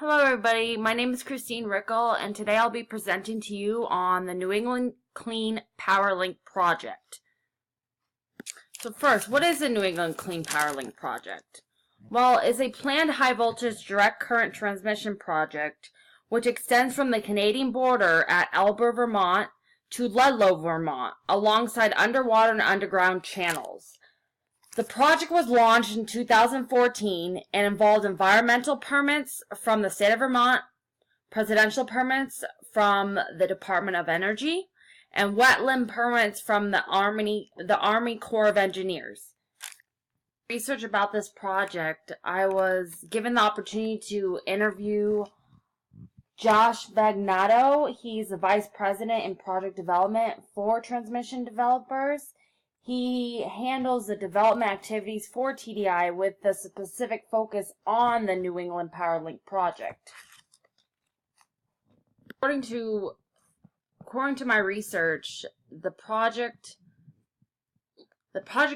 Hello everybody, my name is Christine Rickel, and today I'll be presenting to you on the New England Clean Power Link project. So first, what is the New England Clean Power Link project? Well, it's a planned high-voltage direct current transmission project which extends from the Canadian border at Elber, Vermont to Ludlow, Vermont, alongside underwater and underground channels. The project was launched in 2014 and involved environmental permits from the state of Vermont, presidential permits from the Department of Energy, and wetland permits from the Army Corps of Engineers. Research about this project, I was given the opportunity to interview Josh Bagnato. He's the Vice President in Project Development for Transmission Developers. He handles the development activities for TDI with the specific focus on the New England Power Link project. According to my research, the project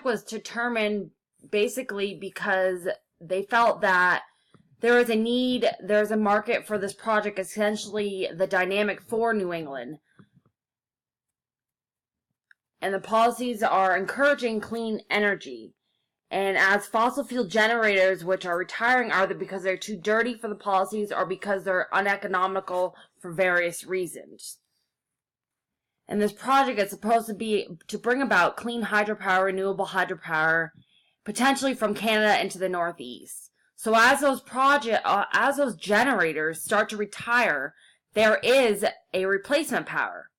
was determined basically because they felt that there is a market for this project, essentially the dynamic for New England. And the policies are encouraging clean energy. And as fossil fuel generators, which are retiring, either because they're too dirty for the policies or because they're uneconomical for various reasons. And this project is supposed to bring about clean hydropower, renewable hydropower, potentially from Canada into the Northeast. So as those generators start to retire, there is a replacement power.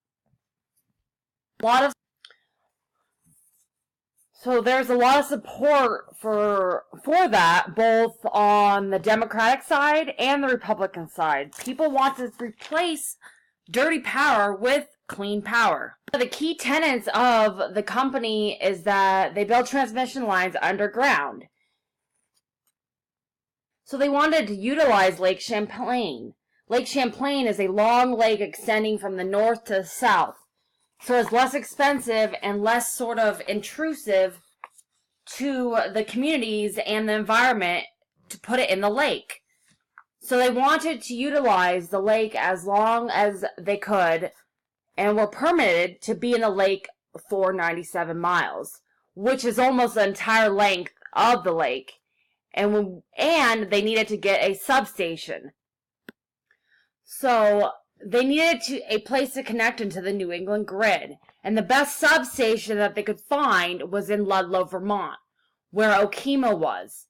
So there's a lot of support for that, both on the Democratic side and the Republican side. People want to replace dirty power with clean power. The key tenets of the company is that they build transmission lines underground. So they wanted to utilize Lake Champlain. Lake Champlain is a long lake extending from the north to the south. So it's less expensive and less sort of intrusive to the communities and the environment to put it in the lake. So they wanted to utilize the lake as long as they could and were permitted to be in the lake for 97 miles, which is almost the entire length of the lake. And they needed to get a substation. So they needed a place to connect into the New England grid. And the best substation that they could find was in Ludlow, Vermont, where Okemo was.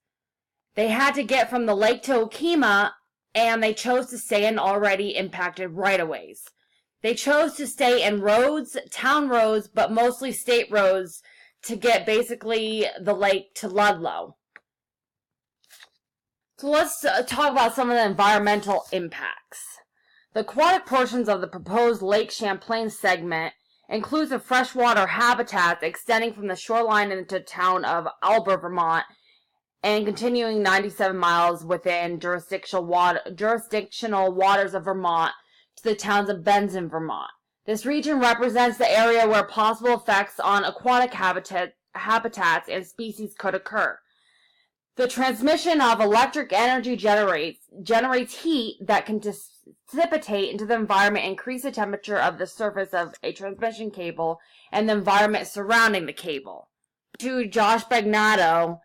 They had to get from the lake to Okemo, and they chose to stay in already impacted right-of-ways. They chose to stay in roads, town roads, but mostly state roads to get basically the lake to Ludlow. So let's talk about some of the environmental impacts. The aquatic portions of the proposed Lake Champlain segment includes the freshwater habitats extending from the shoreline into the town of Elber, Vermont, and continuing 97 miles within jurisdictional waters of Vermont to the towns of Benson, Vermont. This region represents the area where possible effects on aquatic habitats and species could occur. The transmission of electric energy generates heat that can dissipate into the environment and increase the temperature of the surface of a transmission cable and the environment surrounding the cable. To Josh Bagnato,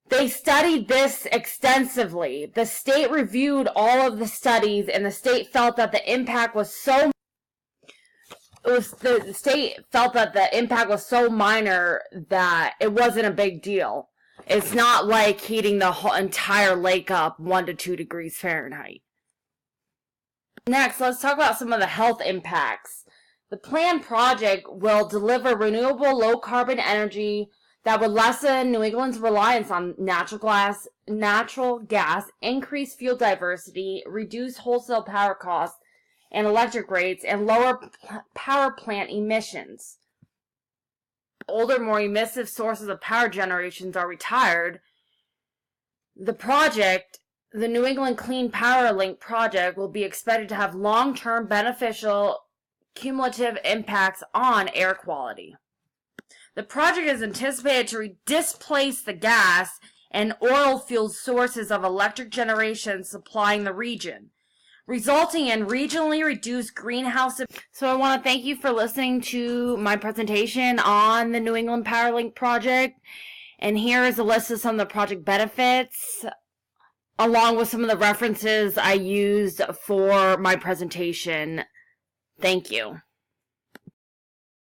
they studied this extensively. The state reviewed all of the studies, and the state felt that the impact was so minor that it wasn't a big deal. It's not like heating the whole entire lake up 1 to 2 degrees Fahrenheit. Next, let's talk about some of the health impacts. The planned project will deliver renewable low-carbon energy that would lessen New England's reliance on natural gas, increase fuel diversity, reduce wholesale power costs and electric rates, and lower power plant emissions. Older, more emissive sources of power generations are retired. The New England Clean Power Link project will be expected to have long-term beneficial cumulative impacts on air quality. The project is anticipated to displace the gas and oil fueled sources of electric generation supplying the region, resulting in regionally reduced greenhouse. So I want to thank you for listening to my presentation on the New England PowerLink project. And here is a list of some of the project benefits, along with some of the references I used for my presentation. Thank you.